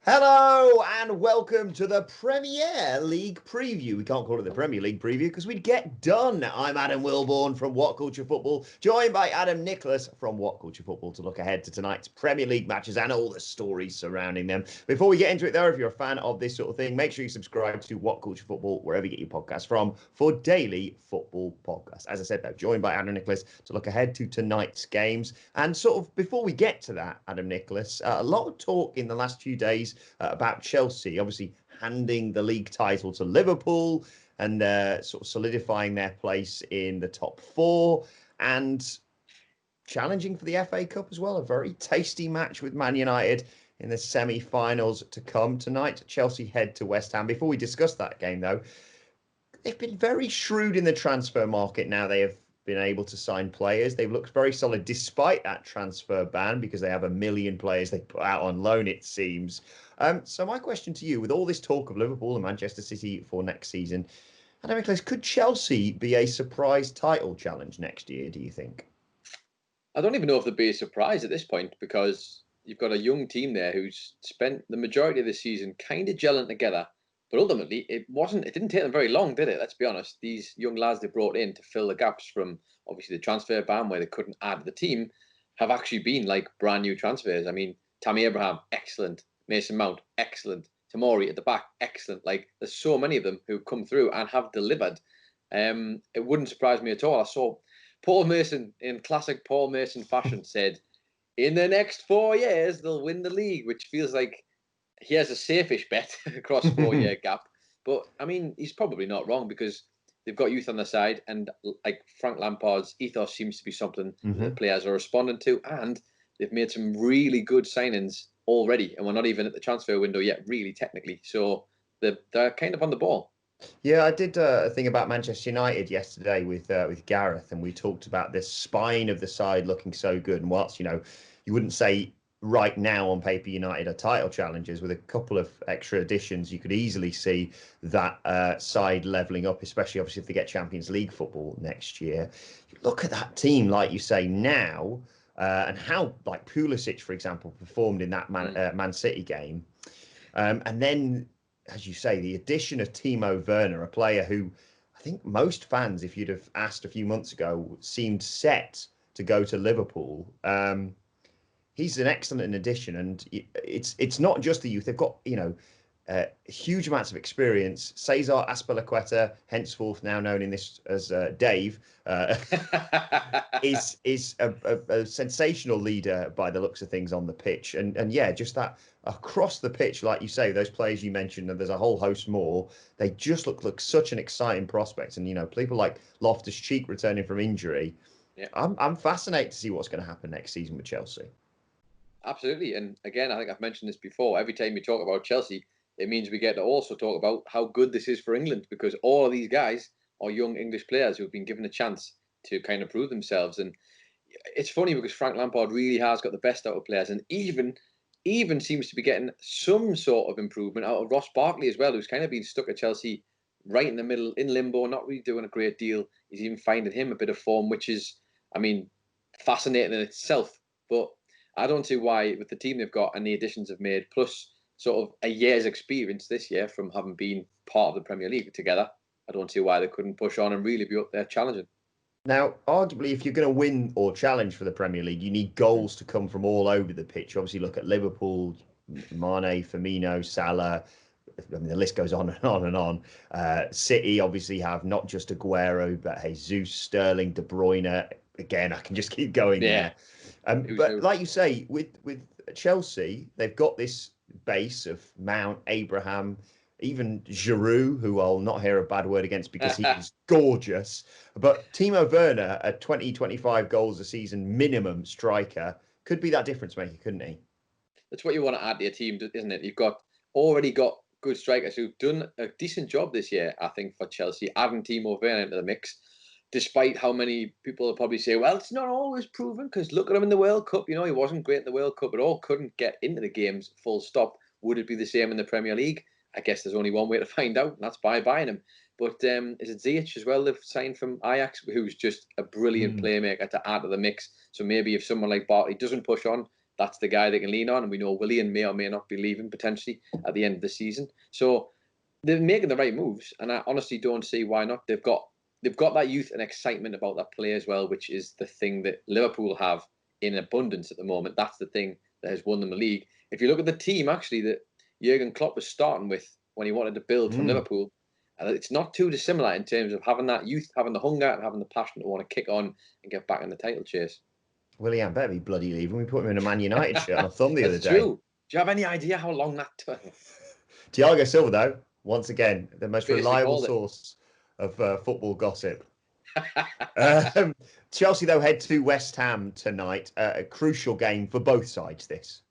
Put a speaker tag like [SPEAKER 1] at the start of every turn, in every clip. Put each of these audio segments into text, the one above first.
[SPEAKER 1] Hello and welcome to the Premier League preview. We can't call it the Premier League preview because we'd get done. I'm Adam Wilbourn from WhatCulture Football, joined by Adam Nicholas from WhatCulture Football to look ahead to tonight's Premier League matches and all the stories surrounding them. Before we get into it though, if you're a fan of this sort of thing, make sure you subscribe to WhatCulture Football wherever you get your podcasts from for daily football podcasts. As I said though, joined by Adam Nicholas to look ahead to tonight's games. And sort of before we get to that, Adam Nicholas, a lot of talk in the last few days about Chelsea, obviously handing the league title to Liverpool and sort of solidifying their place in the top four and challenging for the FA Cup as well. A very tasty match with Man United in the semi-finals to come tonight. Chelsea head to West Ham. Before we discuss that game, though, they've been very shrewd in the transfer market now. They have been able to sign players. They've looked very solid despite that transfer ban because they have 1 million players they put out on loan, it seems. So my question to you, with all this talk of Liverpool and Manchester City for next season, Adam Nicholas, could Chelsea be a surprise title challenge next year, do you think?
[SPEAKER 2] I don't even know if there'd be a surprise at this point because you've got a young team there who's spent the majority of the season kind of gelling together. But ultimately, it didn't take them very long, did it? Let's be honest. These young lads they brought in to fill the gaps from obviously the transfer ban where they couldn't add to the team have actually been like brand new transfers. I mean, Tammy Abraham, excellent. Mason Mount, excellent. Tomori at the back, excellent. Like, there's so many of them who come through and have delivered. It wouldn't surprise me at all. I saw Paul Mason, in classic Paul Mason fashion, said, in the next 4 years, they'll win the league, which feels like he has a safe-ish bet across 4-year gap. But, I mean, he's probably not wrong because they've got youth on their side and, like, Frank Lampard's ethos seems to be something the players are responding to, and they've made some really good signings already, and we're not even at the transfer window yet, really, technically. So they're kind of on the ball.
[SPEAKER 1] Yeah, I did a thing about Manchester United yesterday with Gareth, and we talked about this spine of the side looking so good. And whilst, you wouldn't say right now on paper United are title challengers, with a couple of extra additions, you could easily see that side levelling up, especially obviously if they get Champions League football next year. You look at that team, like you say now, and how, like Pulisic, for example, performed in that Man City game. And then, as you say, the addition of Timo Werner, a player who I think most fans, if you'd have asked a few months ago, seemed set to go to Liverpool. He's an excellent addition, and it's not just the youth. They've got, huge amounts of experience. Cesar Azpilicueta, henceforth now known in this as Dave, is a sensational leader by the looks of things on the pitch. And yeah, just that across the pitch, like you say, those players you mentioned, and there's a whole host more, they just look such an exciting prospect. And, people like Loftus-Cheek returning from injury, yeah. I'm fascinated to see what's going to happen next season with Chelsea.
[SPEAKER 2] Absolutely. And again, I think I've mentioned this before. Every time you talk about Chelsea, it means we get to also talk about how good this is for England, because all of these guys are young English players who've been given a chance to kind of prove themselves. And it's funny because Frank Lampard really has got the best out of players, and even seems to be getting some sort of improvement out of Ross Barkley as well, who's kind of been stuck at Chelsea right in the middle, in limbo, not really doing a great deal. He's even finding him a bit of form, which is, I mean, fascinating in itself. But I don't see why, with the team they've got and the additions they've made, plus sort of a year's experience this year from having been part of the Premier League together, I don't see why they couldn't push on and really be up there challenging.
[SPEAKER 1] Now, arguably, if you're going to win or challenge for the Premier League, you need goals to come from all over the pitch. Obviously, look at Liverpool, Mane, Firmino, Salah. I mean, the list goes on and on and on. City obviously have not just Aguero, but Jesus, Sterling, De Bruyne. Again, I can just keep going there. But like you say, with Chelsea, they've got this base of Mount, Abraham, even Giroud, who I'll not hear a bad word against because he is gorgeous. But Timo Werner, a 20-25 goals a season minimum striker, could be that difference maker, couldn't he?
[SPEAKER 2] That's what you want to add to your team, isn't it? You've already got good strikers who've done a decent job this year, I think, for Chelsea, adding Timo Werner into the mix. Despite how many people will probably say, well, it's not always proven, because look at him in the World Cup. He wasn't great in the World Cup at all, couldn't get into the games full stop. Would it be the same in the Premier League? I guess there's only one way to find out, and that's by buying him. But is it Ziyech as well? They've signed from Ajax, who's just a brilliant playmaker to add to the mix. So maybe if someone like Bartley doesn't push on, that's the guy they can lean on. And we know Willian may or may not be leaving potentially at the end of the season. So they're making the right moves, and I honestly don't see why not. They've got that youth and excitement about that play as well, which is the thing that Liverpool have in abundance at the moment. That's the thing that has won them the league. If you look at the team actually that Jurgen Klopp was starting with when he wanted to build from Liverpool, it's not too dissimilar in terms of having that youth, having the hunger, and having the passion to want to kick on and get back in the title chase.
[SPEAKER 1] Willian better be bloody leaving. We put him in a Man United shirt on a thumb the other day.
[SPEAKER 2] True. Do you have any idea how long that took?
[SPEAKER 1] Thiago Silva, though, once again, the most reliable source of football gossip. Chelsea, though, head to West Ham tonight. A crucial game for both sides, this.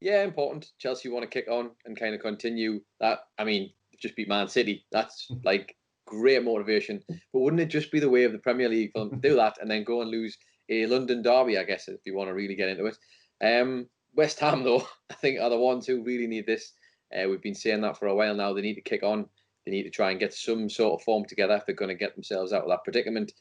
[SPEAKER 2] Yeah, important. Chelsea want to kick on and kind of continue that. I mean, just beat Man City. That's like great motivation. But wouldn't it just be the way of the Premier League for them to do that and then go and lose a London derby, I guess, if you want to really get into it? West Ham, though, I think are the ones who really need this. We've been saying that for a while now. They need to kick on. They need to try and get some sort of form together if they're going to get themselves out of that predicament.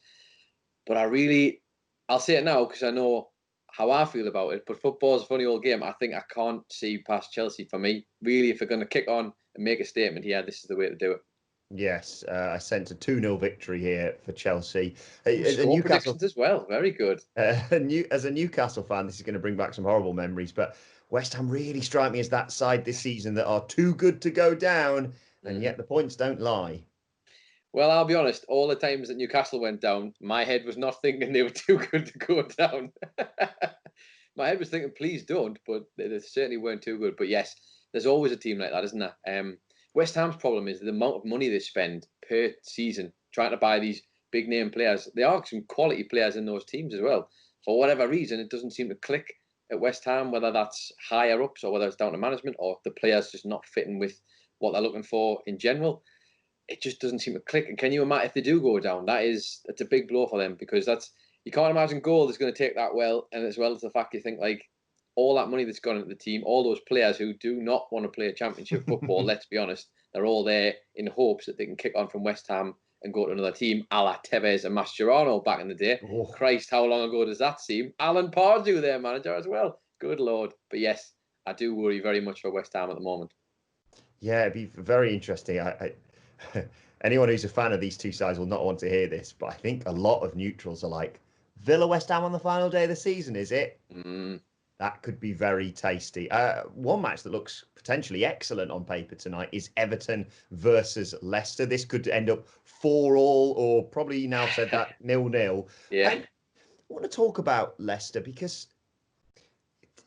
[SPEAKER 2] But I'll say it now because I know how I feel about it. But football's a funny old game. I think I can't see past Chelsea for me. Really, if they're going to kick on and make a statement, yeah, this is the way to do it.
[SPEAKER 1] Yes, I sense a 2-0 victory here for Chelsea.
[SPEAKER 2] Score predictions as well. Very good.
[SPEAKER 1] As a Newcastle fan, this is going to bring back some horrible memories. But West Ham really strike me as that side this season that are too good to go down, and yet the points don't lie.
[SPEAKER 2] Well, I'll be honest, all the times that Newcastle went down, my head was not thinking they were too good to go down. My head was thinking, please don't, but they certainly weren't too good. But yes, there's always a team like that, isn't there? West Ham's problem is the amount of money they spend per season trying to buy these big name players. There are some quality players in those teams as well. For whatever reason, it doesn't seem to click at West Ham, whether that's higher ups or whether it's down to management or the players just not fitting with what they're looking for in general. It just doesn't seem to click. And can you imagine if they do go down? That's a big blow for them because you can't imagine gold is going to take that well. And as well as the fact you think like all that money that's gone into the team, all those players who do not want to play championship football, let's be honest, they're all there in hopes that they can kick on from West Ham and go to another team, a la Tevez and Mascherano back in the day. Oh. Christ, how long ago does that seem? Alan Pardew, their manager as well. Good Lord. But yes, I do worry very much for West Ham at the moment.
[SPEAKER 1] Yeah, it'd be very interesting. Anyone who's a fan of these two sides will not want to hear this, but I think a lot of neutrals are like, Villa West Ham on the final day of the season, is it? That could be very tasty. One match that looks potentially excellent on paper tonight is Everton versus Leicester. This could end up 4-4 or probably now said that 0-0.
[SPEAKER 2] Yeah.
[SPEAKER 1] I want to talk about Leicester because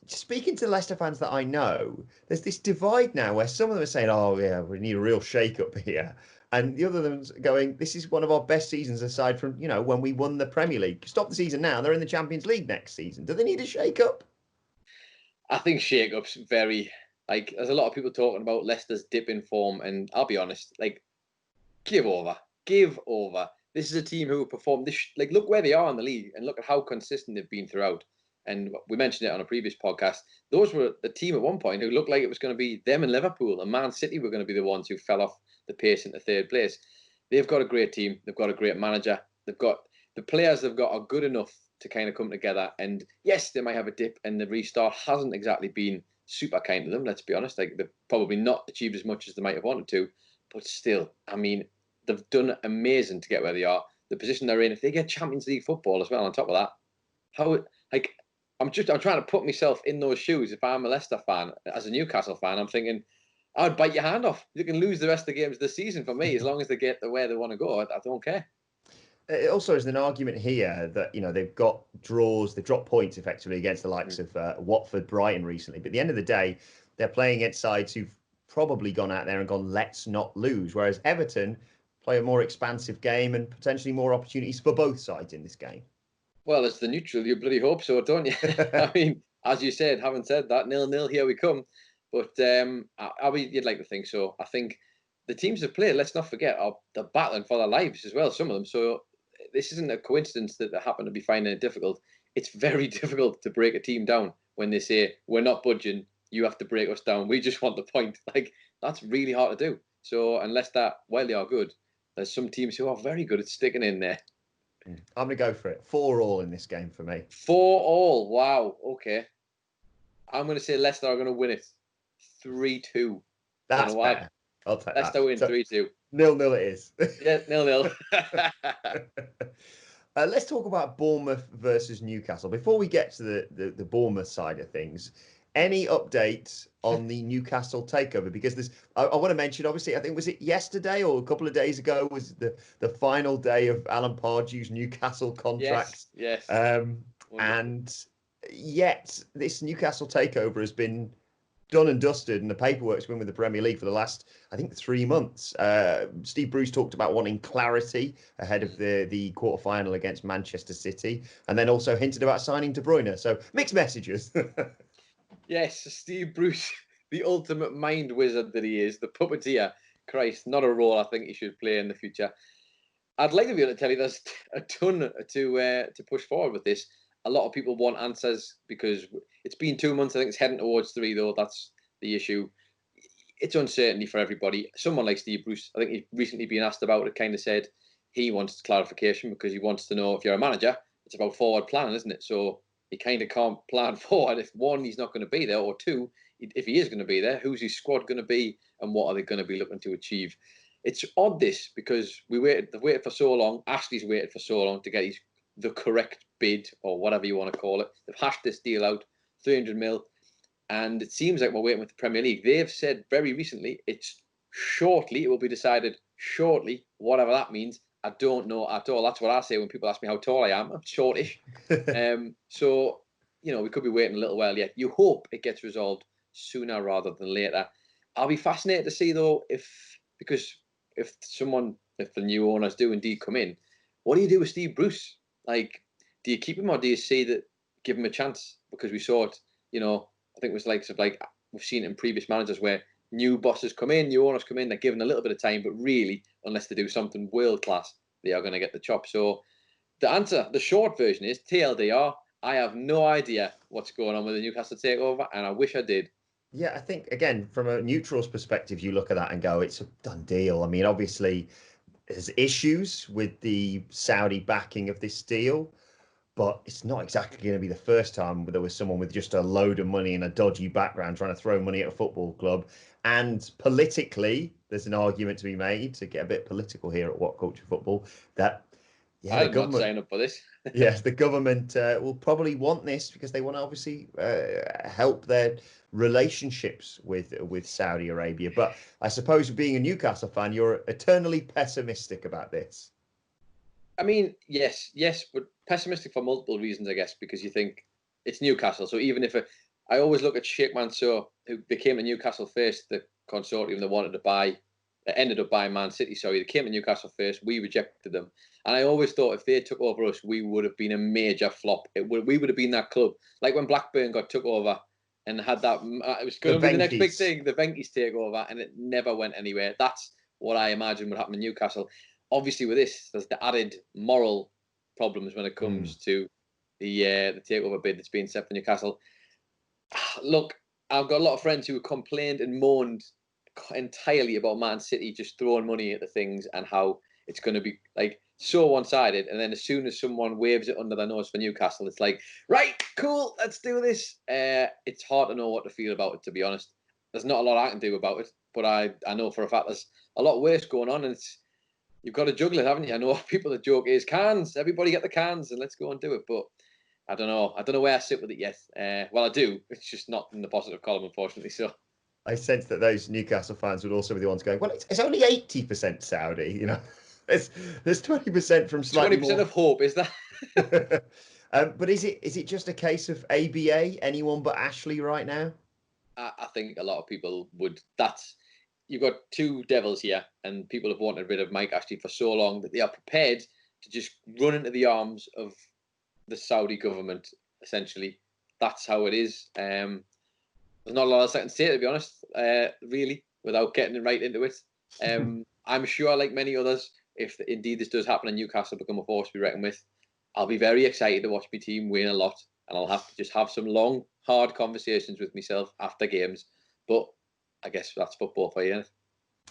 [SPEAKER 1] speaking to Leicester fans that I know, there's this divide now where some of them are saying, oh, yeah, we need a real shake-up here. And the other one's going, this is one of our best seasons aside from, when we won the Premier League. Stop the season now. They're in the Champions League next season. Do they need a shake-up? I
[SPEAKER 2] think shake-up's very... there's a lot of people talking about Leicester's dip in form. And I'll be honest, give over. Give over. This is a team who have performed this... look where they are in the league and look at how consistent they've been throughout. And we mentioned it on a previous podcast. Those were the team at one point who looked like it was going to be them and Liverpool, and Man City were going to be the ones who fell off the pace into third place. They've got a great team. They've got a great manager. They've got the players they've got are good enough to kind of come together. And yes, they might have a dip, and the restart hasn't exactly been super kind to them. Let's be honest. They've probably not achieved as much as they might have wanted to, but still, I mean, they've done amazing to get where they are. The position they're in, if they get Champions League football as well on top of that, I'm trying to put myself in those shoes. If I'm a Leicester fan, as a Newcastle fan, I'm thinking, I'd bite your hand off. You can lose the rest of the games this season for me, as long as they get to where they want to go. I don't care.
[SPEAKER 1] It also is an argument here that, they've got draws, they've dropped points effectively against the likes of Watford, Brighton recently. But at the end of the day, they're playing against sides who've probably gone out there and gone, let's not lose. Whereas Everton play a more expansive game and potentially more opportunities for both sides in this game.
[SPEAKER 2] Well, as the neutral, you bloody hope so, don't you? I mean, as you said, having said that, 0-0, here we come. But you'd like to think so. I think the teams that play, let's not forget, they're battling for their lives as well, some of them. So this isn't a coincidence that they happen to be finding it difficult. It's very difficult to break a team down when they say, we're not budging, you have to break us down. We just want the point. That's really hard to do. So unless while they are good, there's some teams who are very good at sticking in there.
[SPEAKER 1] I'm going to go for it. 4-4 in this game for me.
[SPEAKER 2] 4-4. Wow. Okay. I'm going to say Leicester are going to win it 3-2.
[SPEAKER 1] That's better. I'll take that.
[SPEAKER 2] Leicester win 3-2.
[SPEAKER 1] 0-0 it is.
[SPEAKER 2] Yeah, 0-0.
[SPEAKER 1] Let's talk about Bournemouth versus Newcastle. Before we get to the Bournemouth side of things, any updates on the Newcastle takeover? Because I want to mention, obviously, I think, was it yesterday or a couple of days ago was the final day of Alan Pardew's Newcastle contract.
[SPEAKER 2] Yes.
[SPEAKER 1] And yet this Newcastle takeover has been done and dusted, and the paperwork's been with the Premier League for the last, I think, 3 months. Steve Bruce talked about wanting clarity ahead of the quarter-final against Manchester City, and then also hinted about signing De Bruyne. So mixed messages.
[SPEAKER 2] Yes, Steve Bruce, the ultimate mind wizard that he is, the puppeteer. Christ, not a role I think he should play in the future. I'd like to be able to tell you there's a ton to push forward with this. A lot of people want answers because it's been 2 months. I think it's heading towards 3, though. That's the issue. It's uncertainty for everybody. Someone like Steve Bruce, I think he's recently been asked about it, kind of said he wants clarification because he wants to know, if you're a manager, it's about forward planning, isn't it? So he kind of can't plan forward if, one, he's not going to be there, or two, if he is going to be there, who's his squad going to be and what are they going to be looking to achieve? It's odd, this, because they've waited for so long. Ashley's waited for so long to get the correct bid, or whatever you want to call it. They've hashed this deal out, 300 mil, and it seems like we're waiting with the Premier League. They've said very recently it's shortly, it will be decided shortly, whatever that means. I don't know at all. That's what I say when people ask me how tall I am. I'm shortish. So, we could be waiting a little while yet. You hope it gets resolved sooner rather than later. I'll be fascinated to see, though, because if the new owners do indeed come in, what do you do with Steve Bruce? Like, do you keep him, or do you give him a chance? Because we saw it, I think it was like we've seen it in previous managers where new bosses come in, new owners come in, they're given a little bit of time, but really, unless they do something world class, they are going to get the chop. So the short version is TLDR. I have no idea what's going on with the Newcastle takeover, and I wish I did.
[SPEAKER 1] Yeah, I think, again, from a neutral's perspective, you look at that and go, it's a done deal. I mean, obviously, there's issues with the Saudi backing of this deal, but it's not exactly going to be the first time there was someone with just a load of money and a dodgy background trying to throw money at a football club. And politically, there's an argument to be made, to get a bit political here at WhatCulture Football, that
[SPEAKER 2] I'm not signing up for this.
[SPEAKER 1] Yes, the government will probably want this because they want to obviously help their relationships with Saudi Arabia. But I suppose, being a Newcastle fan, you're eternally pessimistic about this.
[SPEAKER 2] I mean, yes, but pessimistic for multiple reasons, I guess, because you think it's Newcastle. So even if I always look at Sheikh Mansour, who became the Newcastle first, the consortium that wanted to buy, ended up buying Man City. Sorry, they came to Newcastle first. We rejected them, and I always thought if they took over us, we would have been a major flop. We would have been that club, like when Blackburn got took over and had that. It was going to be the next big thing, the Venky's takeover, and it never went anywhere. That's what I imagine would happen in Newcastle. Obviously, with this, there's the added moral problems when it comes to the takeover bid that's being set for Newcastle. Look, I've got a lot of friends who complained and moaned entirely about Man City just throwing money at the things and how it's going to be like so one-sided. And then as soon as someone waves it under their nose for Newcastle, it's like, right, cool, let's do this. It's hard to know what to feel about it, to be honest. There's not a lot I can do about it, but I know for a fact there's a lot worse going on, and you've got to juggle it, haven't you? I know people, the joke is cans. Everybody get the cans and let's go and do it. But I don't know. I don't know where I sit with it yet. Well, I do. It's just not in the positive column, unfortunately. So
[SPEAKER 1] I sense that those Newcastle fans would also be the ones going, well, it's only 80% Saudi. There's 20% from slightly
[SPEAKER 2] 20%
[SPEAKER 1] more
[SPEAKER 2] of hope, is that?
[SPEAKER 1] But is it just a case of ABA, anyone but Ashley right now?
[SPEAKER 2] I think a lot of people would. You've got two devils here, and people have wanted rid of Mike Ashley for so long that they are prepared to just run into the arms of the Saudi government. Essentially, that's how it is. There's not a lot else I can say, to be honest. Really, without getting right into it. I'm sure, like many others, if indeed this does happen and Newcastle become a force to be reckoned with, I'll be very excited to watch my team win a lot, and I'll have to just have some long, hard conversations with myself after games. But I guess that's football for you.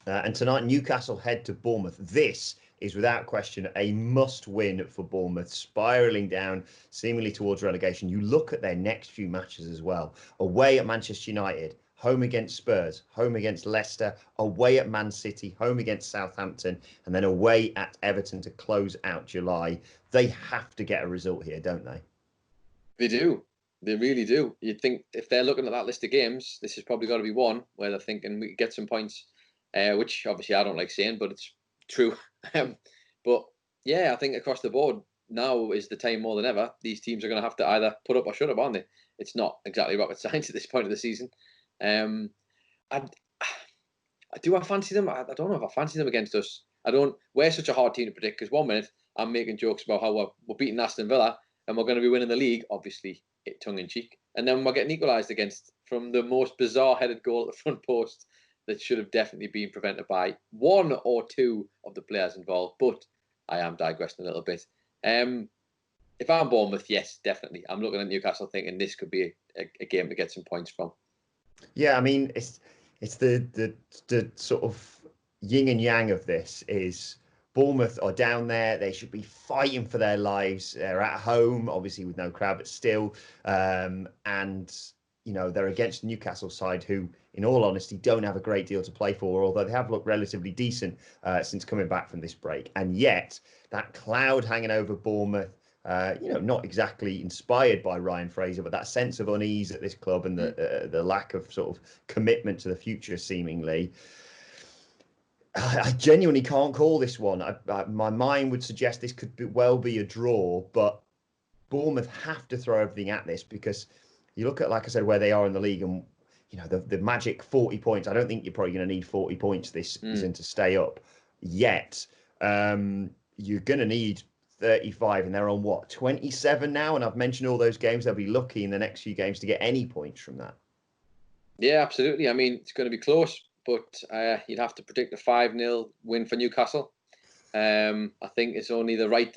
[SPEAKER 1] And tonight, Newcastle head to Bournemouth. This is without question a must-win for Bournemouth, spiralling down seemingly towards relegation. You look at their next few matches as well. Away at Manchester United, home against Spurs, home against Leicester, away at Man City, home against Southampton, and then away at Everton to close out July. They have to get a result here, don't they?
[SPEAKER 2] They do. They really do. You'd think if they're looking at that list of games, this has probably got to be one where they're thinking we could get some points, which obviously I don't like saying, but it's true. But yeah, I think across the board, now is the time more than ever. These teams are going to have to either put up or shut up, aren't they? It's not exactly rocket science at this point of the season. I do I fancy them? I don't know if I fancy them against us. I don't. We're such a hard team to predict because 1 minute I'm making jokes about how we're beating Aston Villa and we're going to be winning the league, obviously tongue in cheek, and then we're getting equalised against from the most bizarre headed goal at the front post that should have definitely been prevented by one or two of the players involved. But I am digressing a little bit. If I'm Bournemouth, yes, definitely. I'm looking at Newcastle thinking this could be a game to get some points from.
[SPEAKER 1] Yeah, I mean, it's the sort of yin and yang of this is Bournemouth are down there. They should be fighting for their lives. They're at home, obviously with no crowd, but still. And, you know, they're against Newcastle side who, in all honesty, don't have a great deal to play for, although they have looked relatively decent since coming back from this break. And yet, that cloud hanging over Bournemouth, not exactly inspired by Ryan Fraser, but that sense of unease at this club and the lack of sort of commitment to the future, seemingly. I genuinely can't call this one. My mind would suggest this could well be a draw, but Bournemouth have to throw everything at this because you look at, like I said, where they are in the league and, you know, the magic 40 points. I don't think you're probably going to need 40 points this season to stay up yet. You're going to need 35 and they're on 27 now, and I've mentioned all those games. They'll be lucky in the next few games to get any points from that.
[SPEAKER 2] Yeah, absolutely. I mean, it's going to be close, but you'd have to predict a 5-0 win for Newcastle. I think it's only the right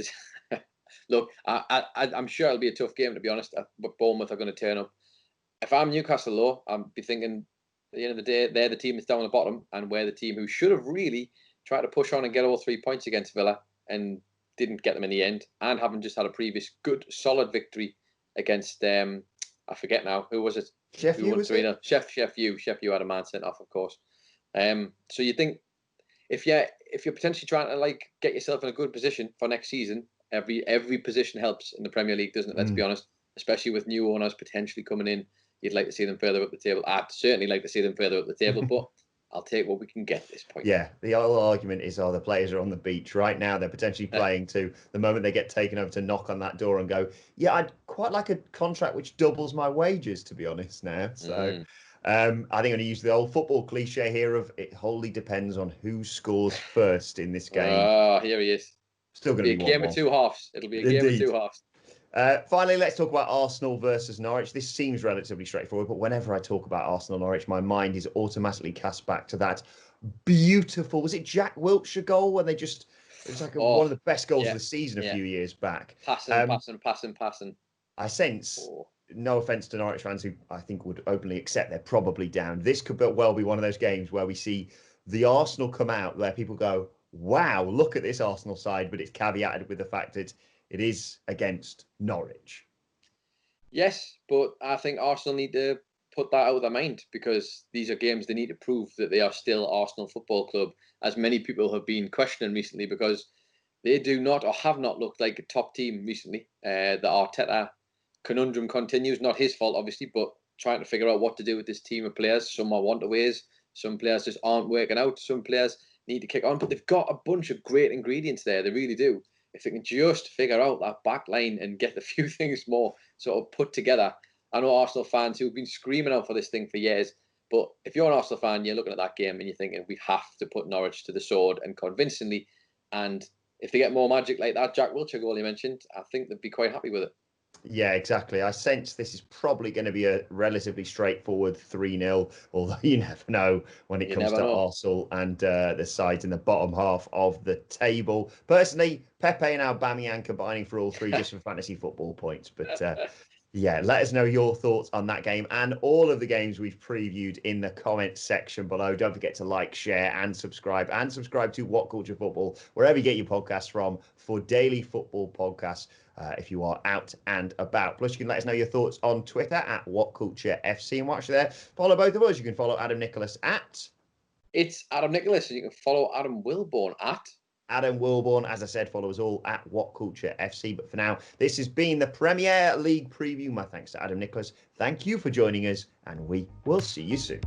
[SPEAKER 2] look. I'm sure it'll be a tough game, to be honest, but Bournemouth are going to turn up. If I'm Newcastle, though, I'll be thinking at the end of the day, they're the team that's down the bottom, and we're the team who should have really tried to push on and get all 3 points against Villa and didn't get them in the end, and having just had a previous good, solid victory against, I forget now, who was it?
[SPEAKER 1] Chef U, was it?
[SPEAKER 2] Chef U had a man sent off, of course. So you think if you're potentially trying to like get yourself in a good position for next season, every position helps in the Premier League, doesn't it? Let's be honest, especially with new owners potentially coming in. You'd like to see them further up the table. I'd certainly like to see them further up the table, but I'll take what we can get at this point.
[SPEAKER 1] Yeah, the whole argument is, the players are on the beach right now. They're potentially playing to the moment they get taken over to knock on that door and go, yeah, I'd quite like a contract which doubles my wages, to be honest now. So I think I'm going to use the old football cliche here of it wholly depends on who scores first in this game.
[SPEAKER 2] Oh, here he is.
[SPEAKER 1] Still going to
[SPEAKER 2] be a game of two halves. It'll be a game of two halves.
[SPEAKER 1] Finally, let's talk about Arsenal versus Norwich. This seems relatively straightforward, but whenever I talk about Arsenal Norwich, my mind is automatically cast back to that beautiful, was it Jack Wilshere goal when it was like one of the best goals of the season a few years back.
[SPEAKER 2] Passing.
[SPEAKER 1] I sense, no offence to Norwich fans who I think would openly accept they're probably down. This could well be one of those games where we see the Arsenal come out where people go, wow, look at this Arsenal side, but it's caveated with the fact that it is against Norwich.
[SPEAKER 2] Yes, but I think Arsenal need to put that out of their mind because these are games they need to prove that they are still Arsenal Football Club, as many people have been questioning recently because they do not or have not looked like a top team recently. The Arteta conundrum continues, not his fault, obviously, but trying to figure out what to do with this team of players. Some are want-aways, some players just aren't working out, some players need to kick on, but they've got a bunch of great ingredients there, they really do. If they can just figure out that back line and get a few things more sort of put together. I know Arsenal fans who've been screaming out for this thing for years, but if you're an Arsenal fan, you're looking at that game and you're thinking, we have to put Norwich to the sword and convincingly. And if they get more magic like that Jack Wilshere goal you mentioned, I think they'd be quite happy with it.
[SPEAKER 1] Yeah, exactly. I sense this is probably going to be a relatively straightforward 3-0, although you never know when it comes to Arsenal and the sides in the bottom half of the table. Personally, Pepe and Aubameyang combining for all three just for fantasy football points. But Yeah, let us know your thoughts on that game and all of the games we've previewed in the comments section below. Don't forget to like, share, and subscribe. And subscribe to What Culture Football, wherever you get your podcasts from, for daily football podcasts if you are out and about. Plus, you can let us know your thoughts on Twitter at WhatCultureFC. And watch there. Follow both of us. You can follow Adam Nicholas at
[SPEAKER 2] It's Adam Nicholas, and you can follow Adam Wilbourn at
[SPEAKER 1] Adam Wilbourn. As I said, follow us all at What Culture FC. But for now, this has been the Premier League preview. My thanks to Adam Nicholas. Thank you for joining us, and we will see you soon.